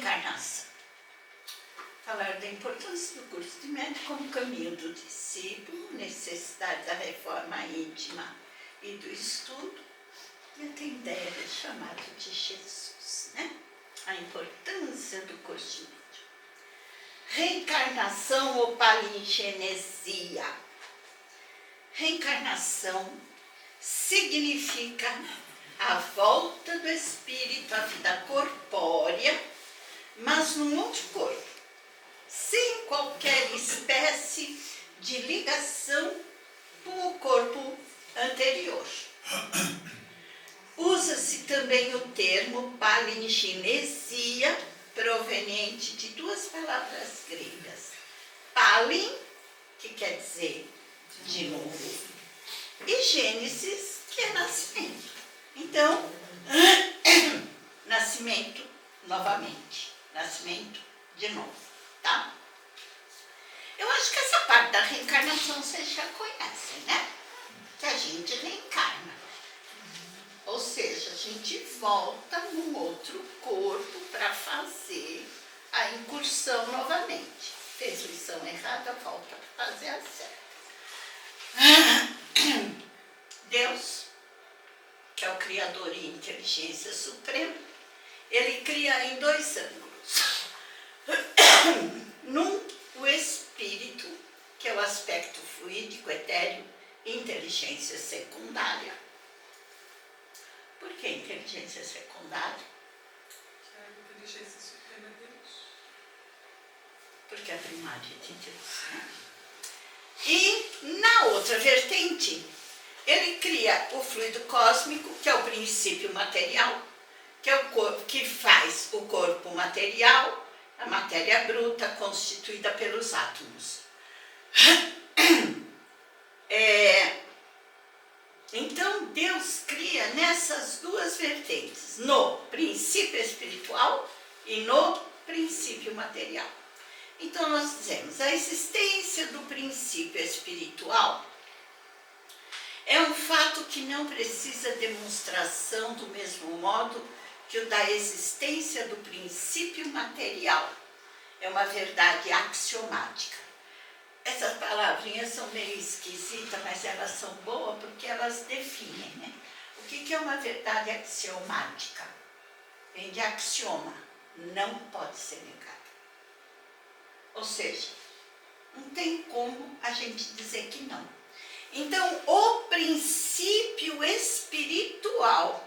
reencarnação. Falar da importância do curso de médico como caminho do discípulo, necessidade da reforma íntima e do estudo, e até ideia do chamado de Jesus, né? A importância do curso de médico. Reencarnação ou palingenesia. Reencarnação significa a volta do espírito à vida corpórea, mas num outro corpo, sem qualquer espécie de ligação com o corpo anterior. Usa-se também o termo palingenesia, proveniente de duas palavras gregas. Palin, que quer dizer de novo, e Gênesis, que é nascimento. Então, nascimento novamente, nascimento de novo, tá? Eu acho que essa parte da reencarnação vocês já conhecem, né? Que a gente reencarna. Ou seja, a gente volta num outro corpo para fazer a incursão novamente. Fez lição errada, volta para fazer a certa. Deus, que é o Criador e inteligência suprema, ele cria em dois ângulos. Num, o espírito, que é o aspecto fluídico, etéreo, inteligência secundária. Por que inteligência secundária? Que é a inteligência suprema de Deus. Porque é a primária de Deus, né? E na outra vertente, ele cria o fluido cósmico, que é o princípio material, que é o corpo que faz o corpo material, a matéria bruta constituída pelos átomos. Então, Deus cria nessas duas vertentes, no princípio espiritual e no princípio material. Então, nós dizemos, a existência do princípio espiritual é um fato que não precisa demonstração do mesmo modo que o da existência do princípio material. É uma verdade axiomática. Essas palavrinhas são meio esquisitas, mas elas são boas porque elas definem, né? O que é uma verdade axiomática? Vem de axioma, não pode ser negada. Ou seja, não tem como a gente dizer que não. Então, o princípio espiritual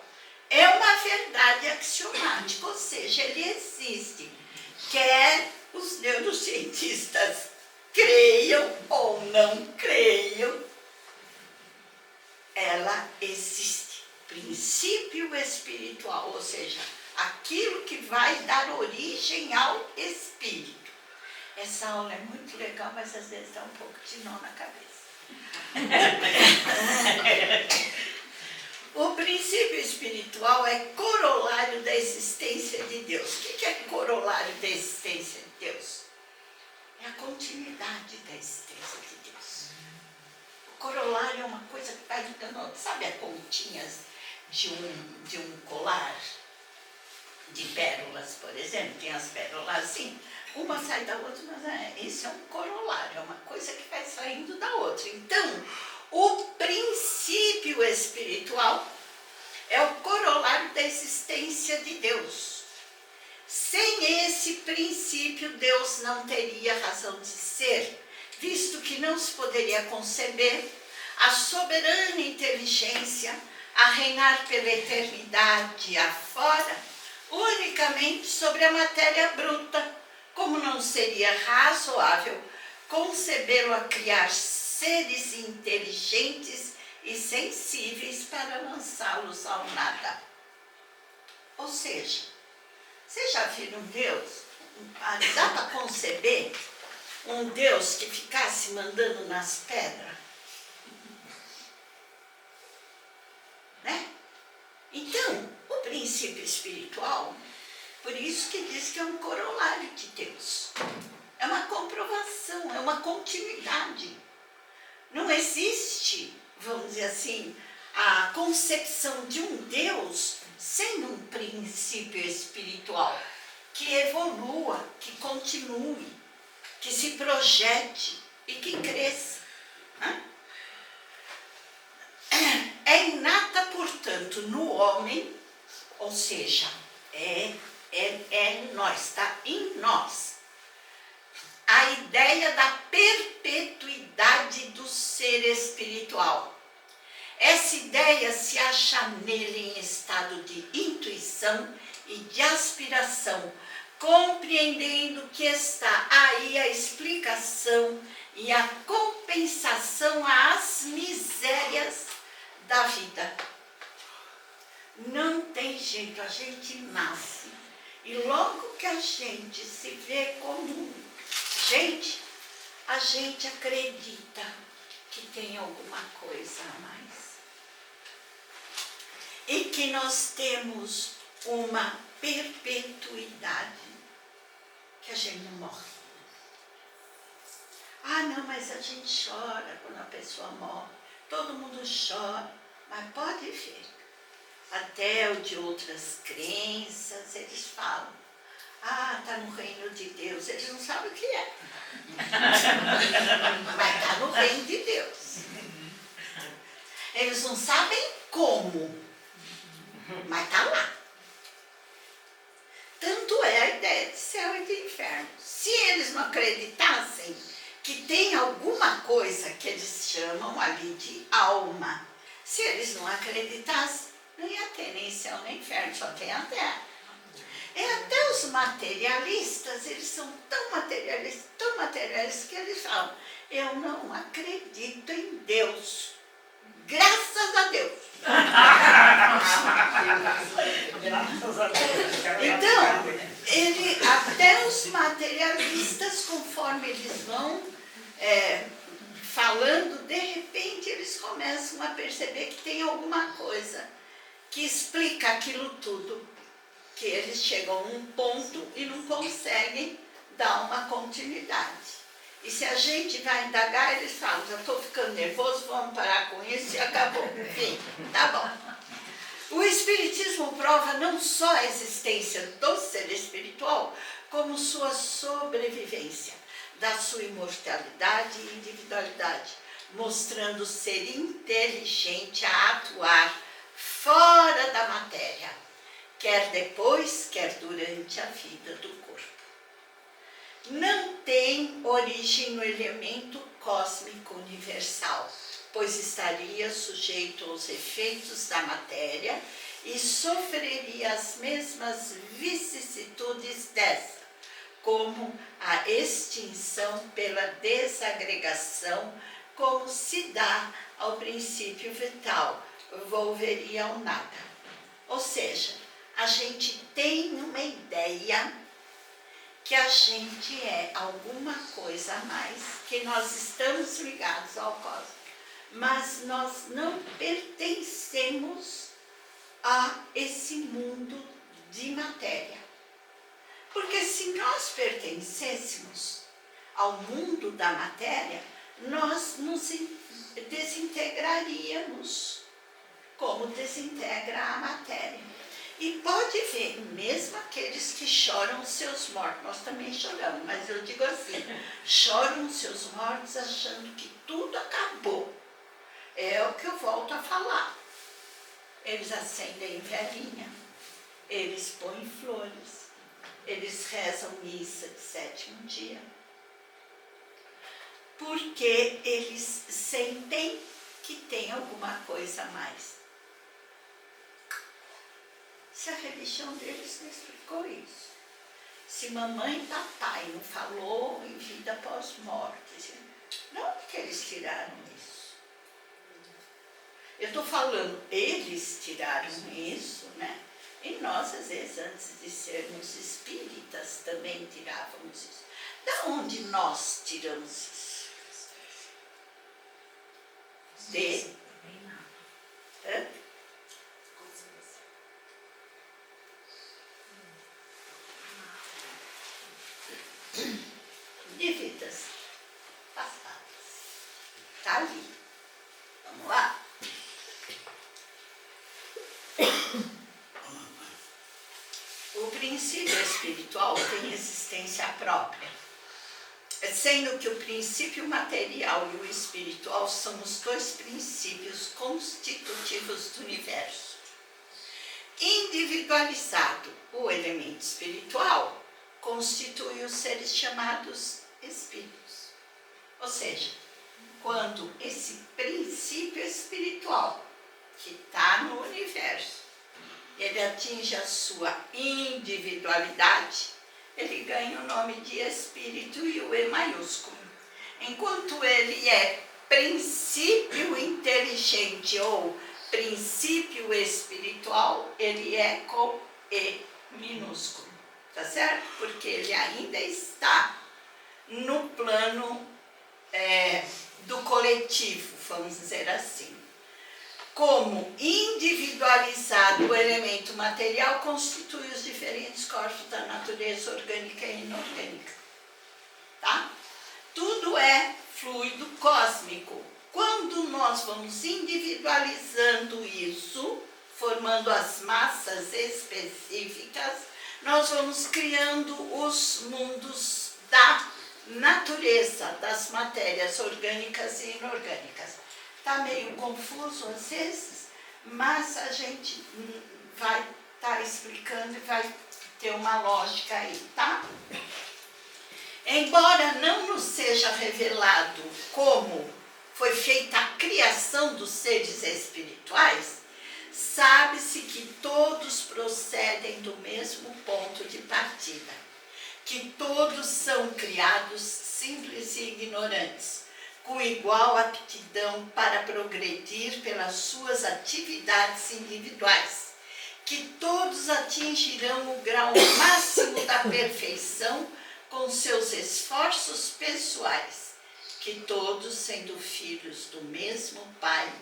é uma verdade axiomática, ou seja, ele existe. Quer os neurocientistas creiam ou não creiam, ela existe. Princípio espiritual, ou seja, aquilo que vai dar origem ao espírito. Essa aula é muito legal, mas às vezes dá um pouco de nó na cabeça. O princípio espiritual é corolário da existência de Deus. O que é corolário da existência de Deus? É a continuidade da existência de Deus. O corolário é uma coisa que vai ligando outra. Sabe as pontinhas de um colar de pérolas, por exemplo? Tem as pérolas assim, uma sai da outra, mas isso é um corolário, é uma coisa que vai saindo da outra. Então, o princípio espiritual é o corolário da existência de Deus. Sem esse princípio, Deus não teria razão de ser, visto que não se poderia conceber a soberana inteligência a reinar pela eternidade afora, unicamente sobre a matéria bruta, como não seria razoável concebê-lo a criar seres inteligentes e sensíveis para lançá-los ao nada. Ou seja, vocês já viram Deus? Dá para conceber um Deus que ficasse mandando nas pedras? Né? Então, o princípio espiritual, por isso que diz que é um corolário de Deus. É uma comprovação, é uma continuidade. Não existe, vamos dizer assim, a concepção de um Deus sem um princípio espiritual, que evolua, que continue, que se projete e que cresça. É inata, portanto, no homem, ou seja, nós, está em nós, a ideia da perpetuidade do ser espiritual. Essa ideia se acha nele em estado de intuição e de aspiração, compreendendo que está aí a explicação e a compensação às misérias da vida. Não tem jeito, a gente nasce e logo que a gente se vê como gente, a gente acredita que tem alguma coisa a mais. E que nós temos uma perpetuidade, que a gente não morre. Ah, não, mas a gente chora quando a pessoa morre. Todo mundo chora, mas pode ver. Até o de outras crenças, eles falam. Ah, está no reino de Deus. Eles não sabem o que é. Mas está no reino de Deus. Eles não sabem como, mas está lá. Tanto é a ideia de céu e de inferno. Se eles não acreditassem que tem alguma coisa que eles chamam ali de alma, se eles não acreditassem, não ia ter nem céu nem inferno, só tem a terra. Até os materialistas, eles são tão materialistas que eles falam, eu não acredito em Deus. Graças a Deus. Então, até os materialistas, conforme eles vão falando, de repente eles começam a perceber que tem alguma coisa que explica aquilo tudo, que eles chegam a um ponto e não conseguem dar uma continuidade. E se a gente vai indagar, eles falam, já estou ficando nervoso, vamos parar com isso e acabou. Enfim, tá bom. O Espiritismo prova não só a existência do ser espiritual, como sua sobrevivência, da sua imortalidade e individualidade, mostrando ser inteligente a atuar fora da matéria, quer depois, quer durante a vida do corpo. Não tem origem no elemento cósmico universal, pois estaria sujeito aos efeitos da matéria e sofreria as mesmas vicissitudes dessa, como a extinção pela desagregação, como se dá ao princípio vital, volveria ao nada. Ou seja, a gente tem uma ideia que a gente é alguma coisa a mais, que nós estamos ligados ao cosmos, mas nós não pertencemos a esse mundo de matéria. Porque se nós pertencêssemos ao mundo da matéria, nós nos desintegraríamos, como desintegra a matéria. E pode ver, mesmo aqueles que choram seus mortos, nós também choramos, mas eu digo assim, choram seus mortos achando que tudo acabou. É o que eu volto a falar. Eles acendem velinha, eles põem flores, eles rezam missa de 7º dia. Porque eles sentem que tem alguma coisa a mais. Se a religião deles não explicou isso. Se mamãe e papai não falou em vida pós-morte, não porque eles tiraram isso. Eu estou falando, eles tiraram isso, né? E nós, às vezes, antes de sermos espíritas, também tirávamos isso. Da onde nós tiramos isso? De vidas passadas. Está ali. Vamos lá? O princípio espiritual espiritual tem existência própria, sendo que o princípio material e o espiritual são os dois princípios constitutivos do universo. Individualizado, o elemento espiritual constitui os seres chamados espíritos. Ou seja, quando esse princípio espiritual que está no universo, ele atinge a sua individualidade, ele ganha o nome de espírito e o E maiúsculo. Enquanto ele é princípio inteligente ou princípio espiritual, ele é com E minúsculo, tá certo? Porque ele ainda está no plano do coletivo, vamos dizer assim. Como individualizado o elemento material constitui os diferentes corpos da natureza orgânica e inorgânica. Tá? Tudo é fluido cósmico. Quando nós vamos individualizando isso, formando as massas específicas, nós vamos criando os mundos da natureza, das matérias orgânicas e inorgânicas. Está meio confuso às vezes, mas a gente vai estar explicando e vai ter uma lógica aí, tá? Embora não nos seja revelado como foi feita a criação dos seres espirituais, sabe-se que todos procedem do mesmo ponto de partida, que todos são criados simples e ignorantes, com igual aptidão para progredir pelas suas atividades individuais, que todos atingirão o grau máximo da perfeição com seus esforços pessoais, que todos, sendo filhos do mesmo Pai,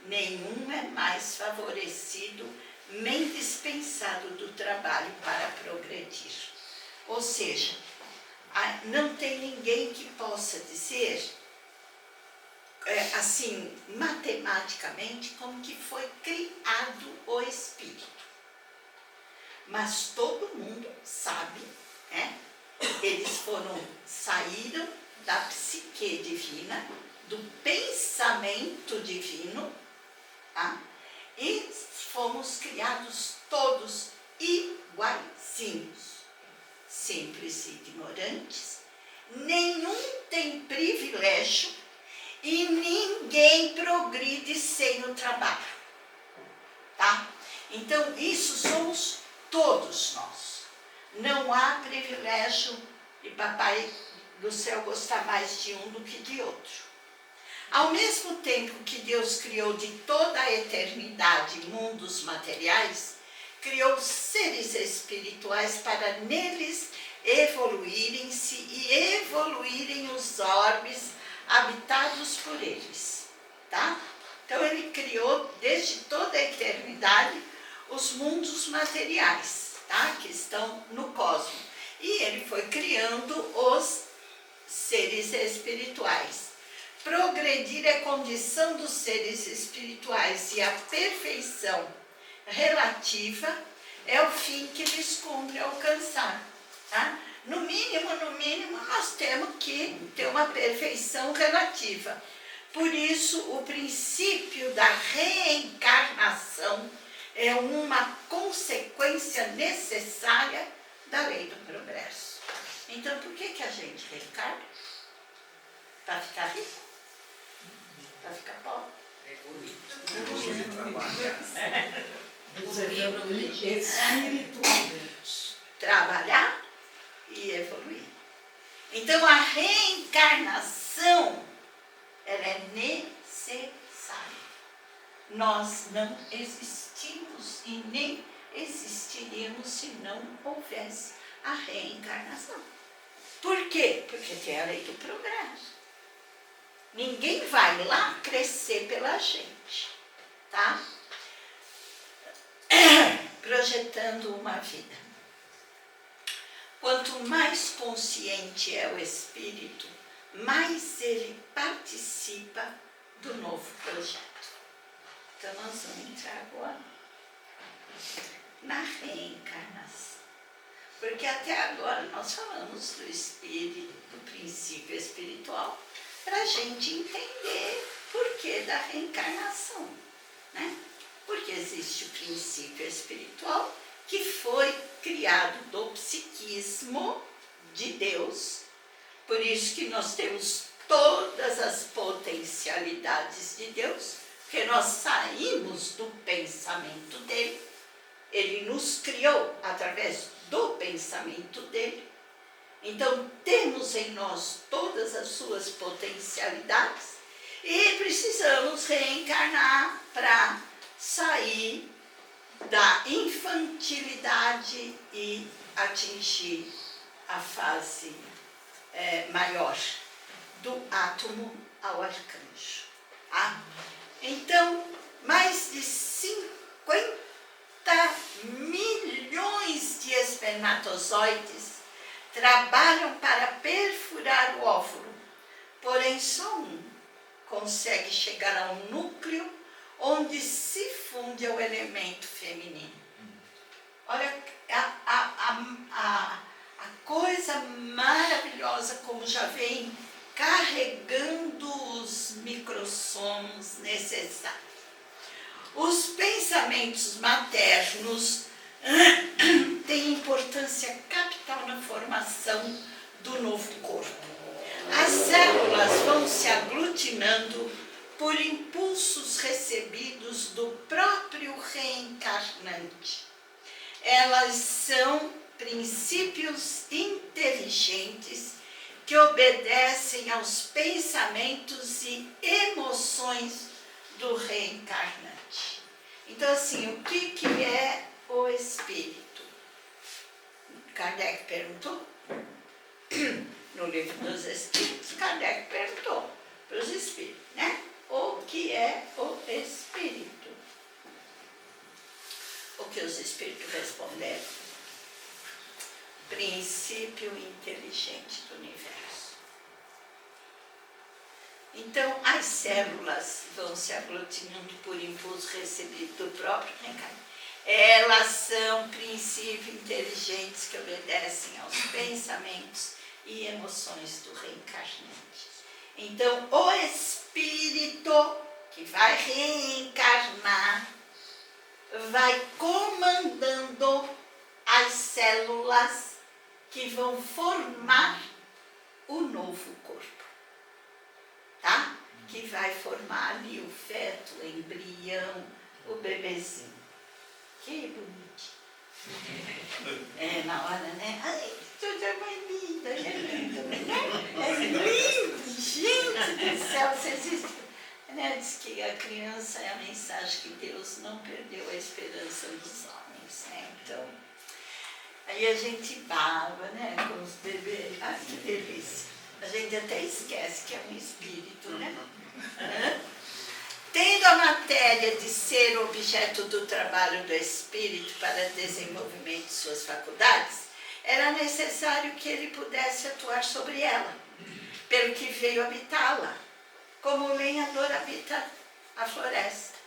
nenhum é mais favorecido nem dispensado do trabalho para progredir. Ou seja, não tem ninguém que possa dizer assim, matematicamente, como que foi criado o espírito. Mas todo mundo sabe, né? Eles saíram da psique divina, do pensamento divino, tá? E fomos criados todos iguaizinhos, simples e ignorantes, nenhum tem privilégio e ninguém progride sem o trabalho, tá? Então, isso somos todos nós. Não há privilégio de papai do céu gostar mais de um do que de outro. Ao mesmo tempo que Deus criou de toda a eternidade mundos materiais, criou seres espirituais para neles evoluírem-se e evoluírem os orbes habitados por eles, tá? Então ele criou desde toda a eternidade os mundos materiais, tá? Que estão no cosmos. E ele foi criando os seres espirituais. Progredir é condição dos seres espirituais e a perfeição relativa é o fim que lhes cumpre alcançar, tá? No mínimo, nós temos que ter uma perfeição relativa. Por isso, o princípio da reencarnação é uma consequência necessária da lei do progresso. Então, por que a gente reencarna? Para ficar rico? Para ficar pobre? Trabalhar e evoluir. Então, a reencarnação, ela é necessária. Nós não existimos e nem existiríamos se não houvesse a reencarnação. Por quê? Porque tem a lei do progresso. Ninguém vai lá crescer pela gente, tá? Projetando uma vida. Quanto mais consciente é o espírito, mais ele participa do novo projeto. Então, nós vamos entrar agora na reencarnação. Porque até agora nós falamos do espírito, do princípio espiritual, para a gente entender por que da reencarnação, né? Porque existe o princípio espiritual que foi criado do psiquismo de Deus, por isso que nós temos todas as potencialidades de Deus, porque nós saímos do pensamento dele, ele nos criou através do pensamento dele, então temos em nós todas as suas potencialidades e precisamos reencarnar para sair da infantilidade e atingir a fase maior, do átomo ao arcanjo. Tá? Então, mais de 50 milhões de espermatozoides trabalham para perfurar o óvulo, porém só um consegue chegar ao núcleo onde se funde o elemento feminino. Olha a coisa maravilhosa como já vem carregando os microssomos necessários. Os pensamentos maternos têm importância capital na formação do novo corpo. As células vão se aglutinando por impulsos recebidos do próprio reencarnante. Elas são princípios inteligentes que obedecem aos pensamentos e emoções do reencarnante. Então, assim, o que é o espírito? Kardec perguntou. No livro dos Espíritos, Kardec perguntou para os espíritos, né? O que é o espírito? O que os espíritos responderam? Princípio inteligente do universo. Então, as células vão se aglutinando por impulso recebido do próprio reencarnante. Elas são princípios inteligentes que obedecem aos pensamentos e emoções do reencarnante. Então, o espírito que vai reencarnar vai comandando as células que vão formar o novo corpo, tá? Que vai formar ali o feto, o embrião, o bebezinho. Que bonitinho. Na hora, né? Ai, tudo é mais lindo, é lindo, né? É lindo, gente do céu, vocês viram? Né? Diz que a criança é a mensagem que Deus não perdeu a esperança dos homens, né? Então, aí a gente baba, né, com os bebês. Ai, que delícia. A gente até esquece que é um espírito, né? Tendo a matéria de ser objeto do trabalho do espírito para desenvolvimento de suas faculdades, era necessário que ele pudesse atuar sobre ela, pelo que veio habitá-la, como o lenhador habita a floresta.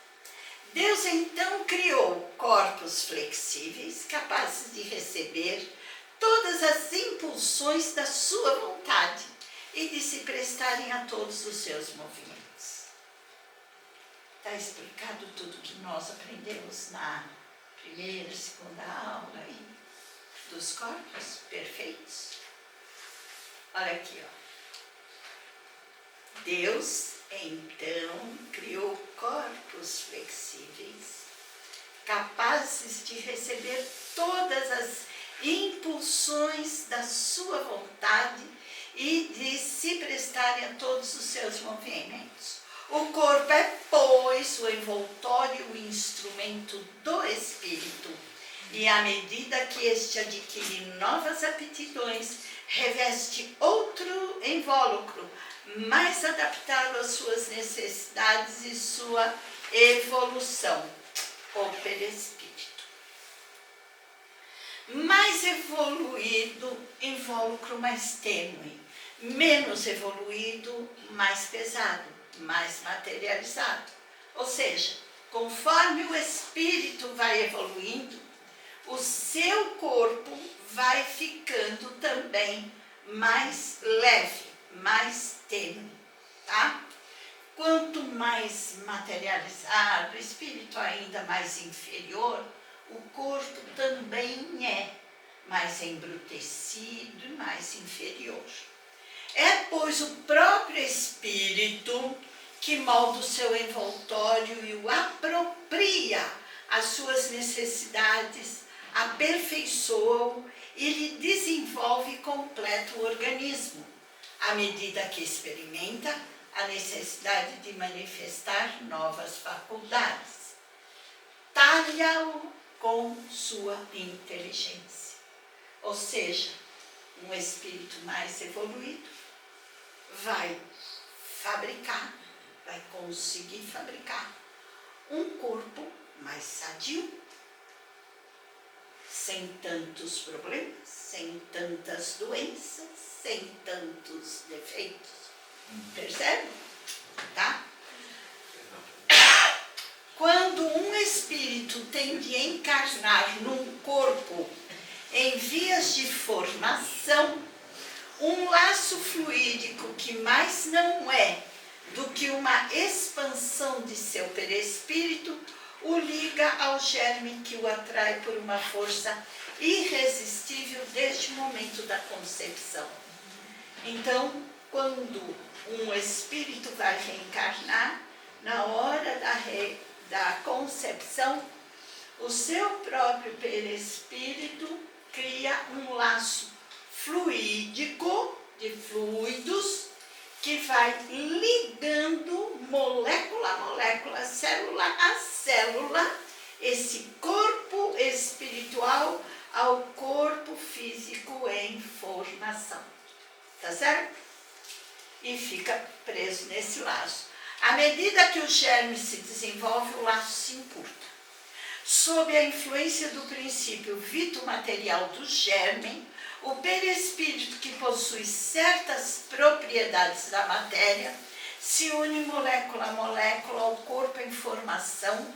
Deus então criou corpos flexíveis, capazes de receber todas as impulsões da sua vontade e de se prestarem a todos os seus movimentos. Está explicado tudo que nós aprendemos na primeira, segunda aula aí, dos corpos perfeitos. Olha aqui, ó. Deus, então, criou corpos flexíveis, capazes de receber todas as impulsões da sua vontade e de se prestarem a todos os seus movimentos. O corpo é, pois, o envoltório, o instrumento do espírito, e à medida que este adquire novas aptidões, reveste outro invólucro, mais adaptado às suas necessidades e sua evolução, o perispírito. Mais evoluído, invólucro mais tênue, menos evoluído, mais pesado, mais materializado. Ou seja, conforme o espírito vai evoluindo, o seu corpo vai ficando também mais leve, mais tênue, tá? Quanto mais materializado, o espírito ainda mais inferior, o corpo também é mais embrutecido e mais inferior. É, pois, o próprio espírito que molda o seu envoltório e o apropria às suas necessidades, aperfeiçoa-o e lhe desenvolve completo o organismo, à medida que experimenta a necessidade de manifestar novas faculdades. Talha-o com sua inteligência. Ou seja, um espírito mais evoluído vai fabricar, vai conseguir fabricar um corpo mais sadio, sem tantos problemas, sem tantas doenças, sem tantos defeitos. Percebe? Tá? Quando um espírito tem de encarnar num corpo em vias de formação, um laço fluídico que mais não é do que uma expansão de seu perispírito o liga ao germe que o atrai por uma força irresistível desde o momento da concepção. Então, quando um espírito vai reencarnar, na hora da concepção, o seu próprio perispírito cria um laço fluídico, de fluidos, que vai ligando molécula a molécula, célula a célula, esse corpo espiritual ao corpo físico em formação. Tá certo? E fica preso nesse laço. À medida que o germe se desenvolve, o laço se encurta. Sob a influência do princípio vito-material do germe, o perispírito, que possui certas propriedades da matéria, se une molécula a molécula ao corpo em formação,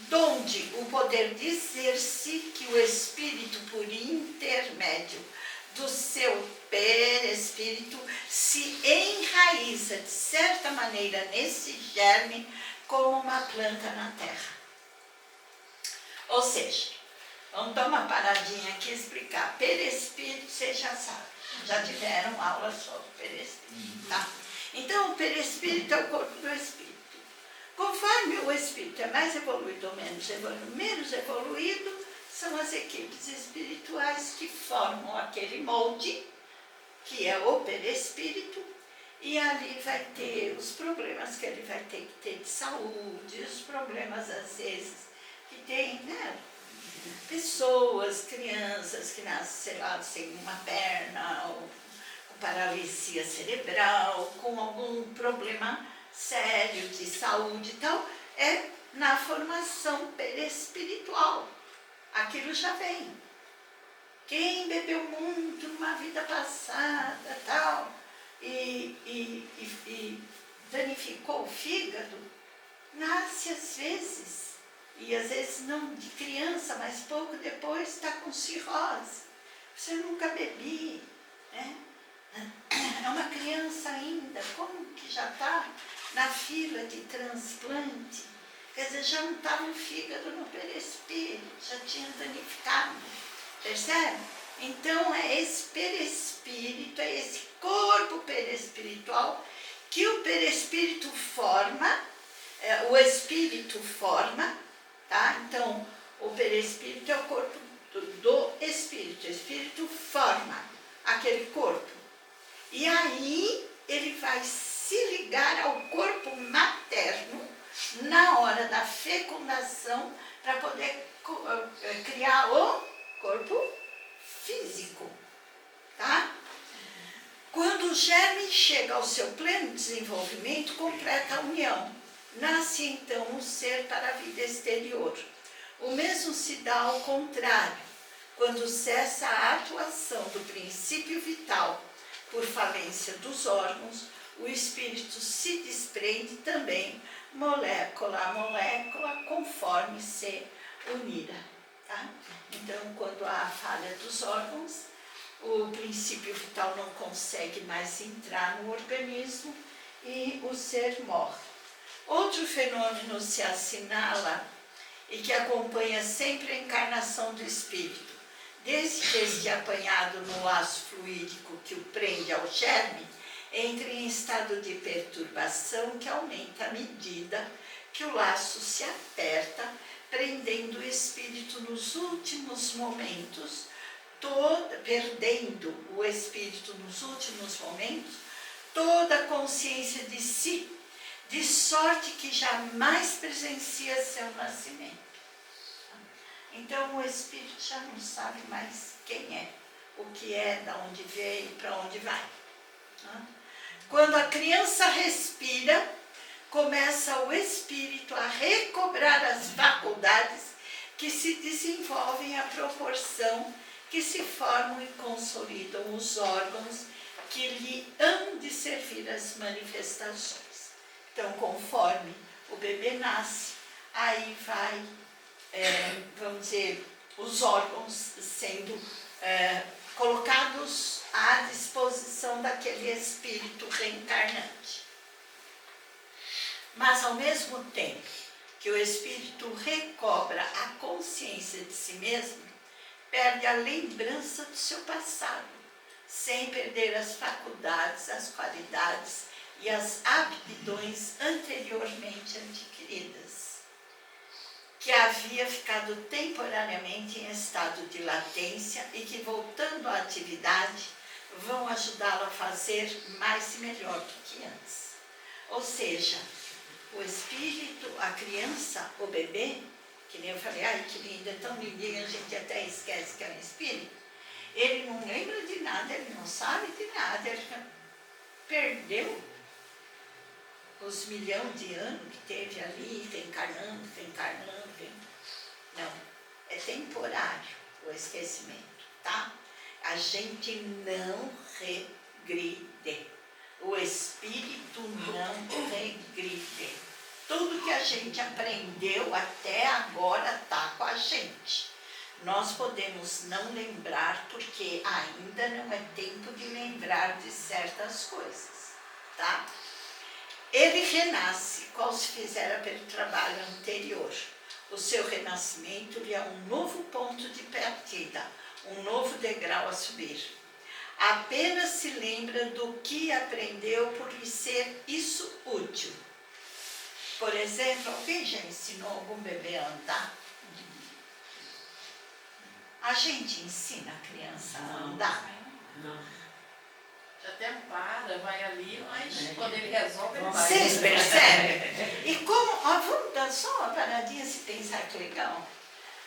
donde o poder dizer-se que o espírito, por intermédio do seu perispírito, se enraiza de certa maneira nesse germe como uma planta na terra. Ou seja, vamos dar uma paradinha aqui e explicar. Perispírito, vocês já sabem, já tiveram aula sobre perispírito, tá? Então, o perispírito é o corpo do espírito. Conforme o espírito é mais evoluído ou menos evoluído, são as equipes espirituais que formam aquele molde, que é o perispírito, e ali vai ter os problemas que ele vai ter que ter de saúde, os problemas, às vezes, que tem, né? Pessoas, crianças que nascem, sei lá, sem uma perna, ou com paralisia cerebral, com algum problema sério de saúde e tal, é na formação perispiritual. Aquilo já vem. Quem bebeu muito numa vida passada tal, e danificou o fígado, nasce às vezes, e às vezes não de criança, mas pouco depois está com cirrose. Você nunca bebi, né? É uma criança ainda, como que já está na fila de transplante? Quer dizer, já não estava o fígado no perispírito, já tinha danificado, percebe? Então é esse perispírito, é esse corpo perispiritual que o perispírito forma, o espírito forma, tá? Então o perispírito é o corpo do espírito, o espírito forma aquele corpo. E aí ele vai se ligar ao corpo materno na hora da fecundação para poder criar o corpo físico, tá? Quando o germe chega ao seu pleno desenvolvimento, completa a união. Nasce então um ser para a vida exterior. O mesmo se dá ao contrário, quando cessa a atuação do princípio vital por falência dos órgãos, o espírito se desprende também, molécula a molécula, conforme se unira. Tá? Então, quando há falha dos órgãos, o princípio vital não consegue mais entrar no organismo e o ser morre. Outro fenômeno se assinala e que acompanha sempre a encarnação do espírito, desde que este apanhado no laço fluídico que o prende ao germe, entra em estado de perturbação que aumenta à medida que o laço se aperta, prendendo o espírito nos últimos momentos, perdendo o espírito nos últimos momentos, toda a consciência de si, de sorte que jamais presencia seu nascimento. Então o espírito já não sabe mais quem é, o que é, de onde veio, para onde vai. Quando a criança respira, começa o espírito a recobrar as faculdades que se desenvolvem à proporção que se formam e consolidam os órgãos que lhe hão de servir as manifestações. Então, conforme o bebê nasce, aí vai, vamos dizer, os órgãos sendo colocados à disposição daquele espírito reencarnante. Mas, ao mesmo tempo que o espírito recobra a consciência de si mesmo, perde a lembrança do seu passado, sem perder as faculdades, as qualidades e as aptidões anteriormente adquiridas, que havia ficado temporariamente em estado de latência e que, voltando à atividade, vão ajudá-lo a fazer mais e melhor do que antes. Ou seja, o espírito, a criança, o bebê, que nem eu falei, ai que lindo, é tão lindinho, a gente até esquece que é um espírito, ele não lembra de nada, ele não sabe de nada, ele perdeu os milhões de anos que teve ali, reencarnando. Não, é temporário o esquecimento, tá? A gente não regride. O espírito não regride. Tudo que a gente aprendeu até agora está com a gente. Nós podemos não lembrar porque ainda não é tempo de lembrar de certas coisas, tá? Ele renasce, qual se fizera pelo trabalho anterior. O seu renascimento lhe é um novo ponto de partida, um novo degrau a subir. Apenas se lembra do que aprendeu por lhe ser isso útil. Por exemplo, alguém já ensinou algum bebê a andar? A gente ensina a criança a andar? Não. Já até para, vai ali, mas quando ele resolve, ele vai. Vocês percebem? E como, ó, vamos dar só uma paradinha se pensar que legal.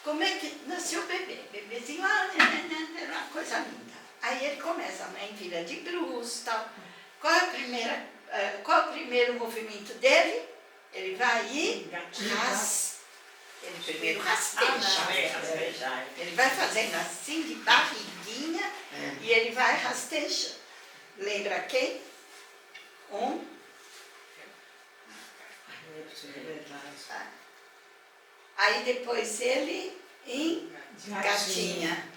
Como é que nasceu o bebê? Bebezinho, era uma coisa linda. Aí ele começa, a mãe vira de bruços e tal. Qual é o primeiro movimento dele? Ele vai e ele primeiro rasteja. Ele vai fazendo assim, de barriguinha, e ele vai rastejando. Lembra quem? Aí depois ele engatinha.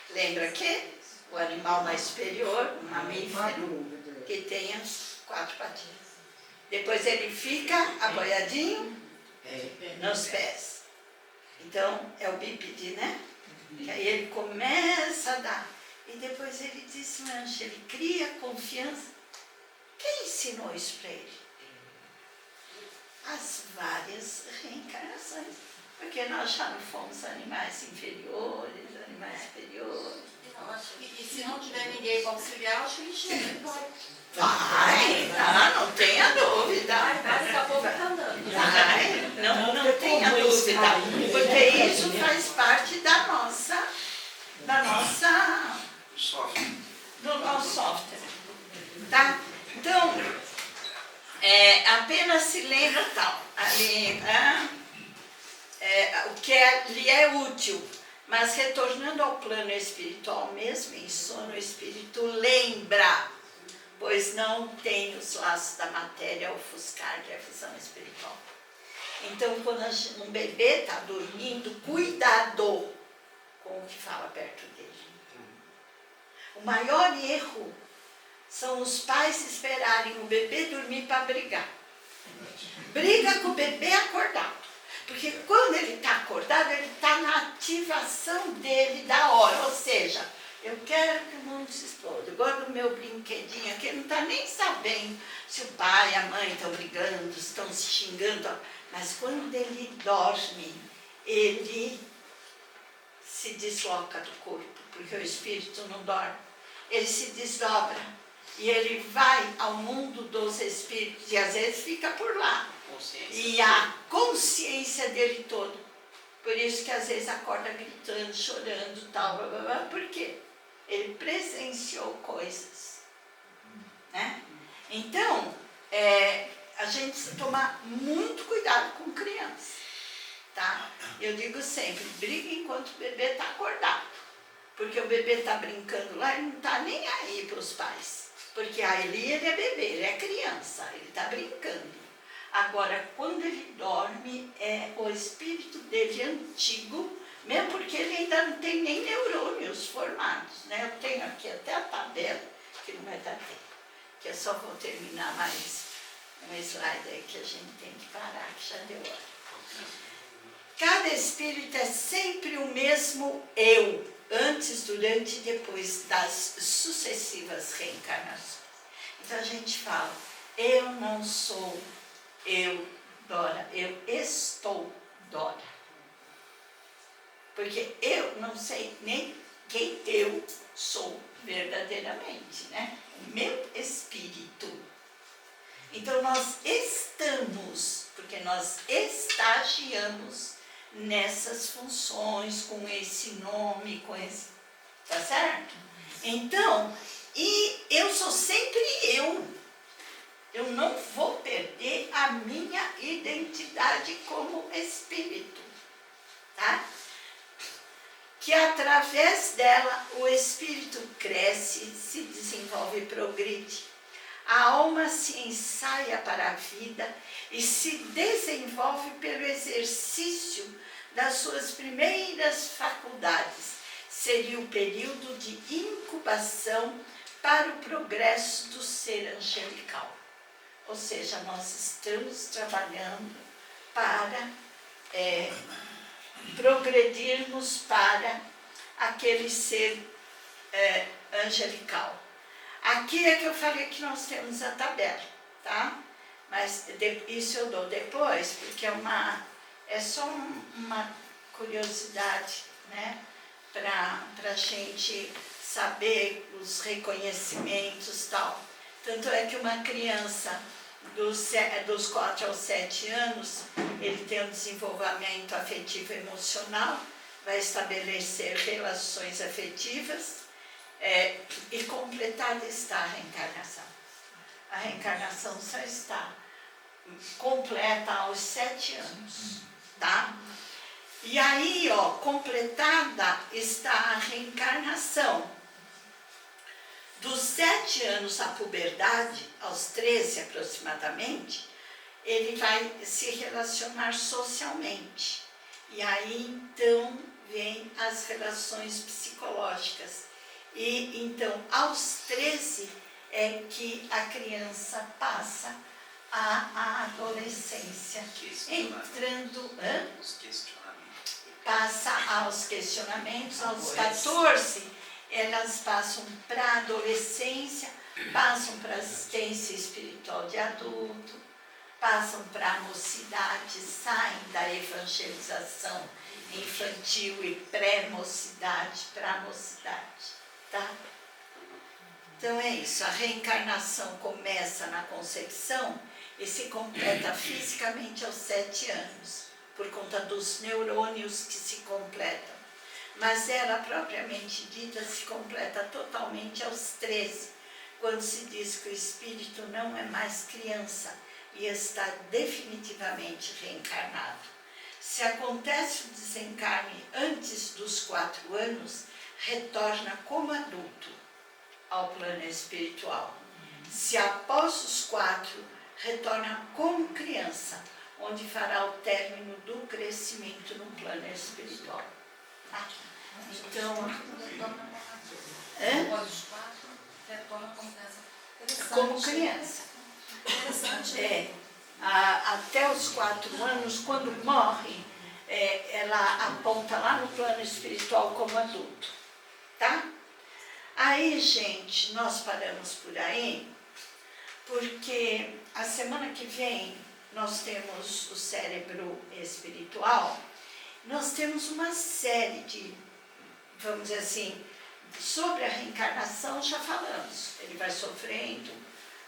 Lembra quem? O animal mais superior, o mamífero, que tem as 4 patinhas. Depois ele fica apoiadinho nos pés. Então, é o bípede, né? Que aí ele começa a dar. E depois ele desmancha, ele cria confiança. Quem ensinou isso para ele? As várias reencarnações. Porque nós já não fomos animais inferiores, animais superiores. E se não tiver ninguém para auxiliar, acho que ele chega. Vai, não tenha dúvida. Daqui a pouco está andando. Vai, não tenha dúvida. Porque isso faz parte do nosso software. Tá? Então, apenas se lembra tal. O que lhe é útil. Mas retornando ao plano espiritual mesmo, em sono, o espírito lembra, pois não tem os laços da matéria a ofuscar, que é a visão espiritual. Então, quando um bebê está dormindo, cuidado, com o que fala perto dele. O maior erro são os pais esperarem o bebê dormir para brigar. Briga com o bebê acordado. Porque quando ele está acordado, ele está na ativação dele da hora. Ou seja, eu quero que o mundo se exploda. Igual do meu brinquedinho aqui, ele não está nem sabendo se o pai e a mãe estão brigando, se estão se xingando. Mas quando ele dorme, ele se desloca do corpo, porque o espírito não dorme. Ele se desdobra e ele vai ao mundo dos espíritos e às vezes fica por lá. E a consciência dele todo. Por isso que às vezes acorda gritando, chorando, tal, blá, blá, blá. Por quê? Ele presenciou coisas. Né? Então, a gente precisa tomar muito cuidado com criança. Tá? Eu digo sempre, briga enquanto o bebê está acordado. Porque o bebê está brincando lá e não está nem aí para os pais. Porque ali ele é bebê, ele é criança, ele está brincando. Agora, quando ele dorme, é o espírito dele antigo, mesmo porque ele ainda não tem nem neurônios formados. Né? Eu tenho aqui até a tabela, que não vai dar tempo, que eu só vou terminar mais um slide aí que a gente tem que parar, que já deu hora. Cada espírito é sempre o mesmo eu, antes, durante e depois das sucessivas reencarnações. Então a gente fala, eu não sou eu, Dora, eu estou Dora. Porque eu não sei nem quem eu sou verdadeiramente, né? O meu espírito. Então nós estamos, porque nós estagiamos nessas funções, com esse nome, com esse... Tá certo? Então, e eu sou sempre eu. Eu não vou perder a minha identidade como espírito, tá? Que através dela o espírito cresce, se desenvolve e progride. A alma se ensaia para a vida e se desenvolve pelo exercício das suas primeiras faculdades. Seria o período de incubação para o progresso do ser angelical. Ou seja, nós estamos trabalhando para progredirmos para aquele ser angelical. Aqui é que eu falei que nós temos a tabela, tá? Mas isso eu dou depois, porque é só uma curiosidade, né? Para a gente saber os reconhecimentos e tal. Tanto é que uma criança dos 4 aos 7 anos, ele tem um desenvolvimento afetivo e emocional, vai estabelecer relações afetivas e completada está a reencarnação. A reencarnação só está completa aos 7 anos, tá? E aí, ó, completada está a reencarnação. Dos 7 anos à puberdade, aos 13 aproximadamente, ele vai se relacionar socialmente. E aí, então, vem as relações psicológicas. E, então, aos 13 é que a criança passa a adolescência, entrando... Os questionamentos. Passa aos questionamentos, aos 14... elas passam para a adolescência, passam para a assistência espiritual de adulto, passam para a mocidade, saem da evangelização infantil e pré-mocidade para a mocidade, tá? Então é isso, a reencarnação começa na concepção e se completa fisicamente aos 7 anos, por conta dos neurônios que se completam. Mas ela, propriamente dita, se completa totalmente aos 13, quando se diz que o espírito não é mais criança e está definitivamente reencarnado. Se acontece o desencarne antes dos 4 anos, retorna como adulto ao plano espiritual. Se após os 4, retorna como criança, onde fará o término do crescimento no plano espiritual. Então, Após os 4, retorna como criança. Interessante. como criança. Interessante. Até os 4 anos, quando morre, ela aponta lá no plano espiritual como adulto, tá? Aí, gente, nós paramos por aí, porque a semana que vem nós temos o cérebro espiritual, nós temos uma série de, vamos dizer assim, sobre a reencarnação já falamos. Ele vai sofrendo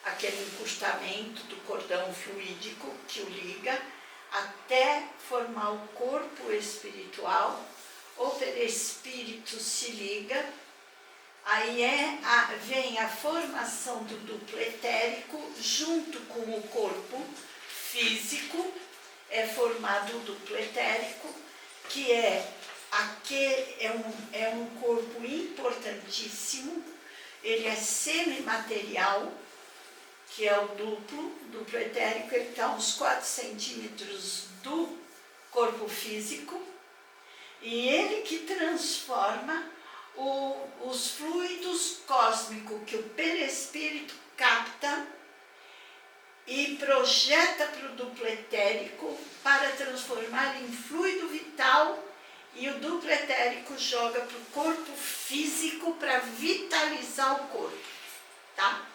aquele encurtamento do cordão fluídico que o liga até formar o corpo espiritual. O perispírito se liga, aí vem a formação do duplo etérico junto com o corpo físico, é formado o duplo etérico, que é um corpo importantíssimo, ele é semimaterial, que é o duplo etérico, ele está a uns 4 centímetros do corpo físico, e ele que transforma os fluidos cósmicos que o perispírito capta e projeta para o duplo etérico para transformar em fluido vital, e o duplo etérico joga para o corpo físico para vitalizar o corpo, tá?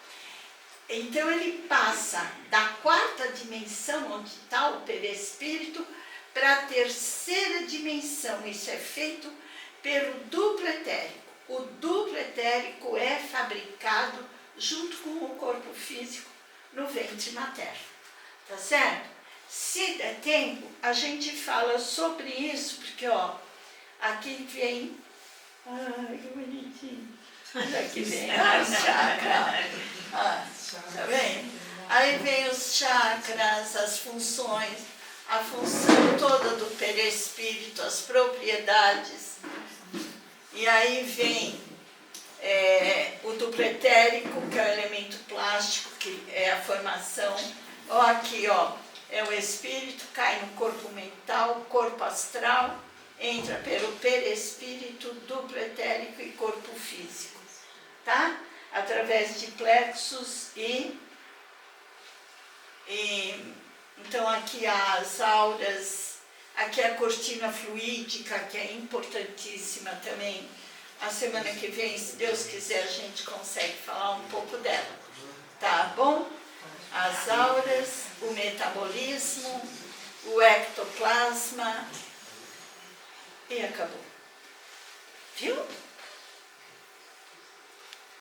Então ele passa da 4ª dimensão, onde está o perispírito, para a 3ª dimensão. Isso é feito pelo duplo etérico. O duplo etérico é fabricado junto com o corpo físico no ventre materno, tá certo? Se der tempo, a gente fala sobre isso, porque aqui vem, ai que bonitinho, aqui vem as chakras, tá vendo? Aí vem os chakras, as funções, a função toda do perispírito, as propriedades, e aí vem o duplo etérico, que é o elemento plástico, que é a formação. Aqui, é o espírito, cai no corpo mental, corpo astral, entra pelo perispírito, duplo etérico e corpo físico, tá? Através de plexos então aqui as auras, aqui a cortina fluídica, que é importantíssima também. A semana que vem, se Deus quiser, a gente consegue falar um pouco dela, tá bom? As auras, o metabolismo, o ectoplasma, e acabou. Viu?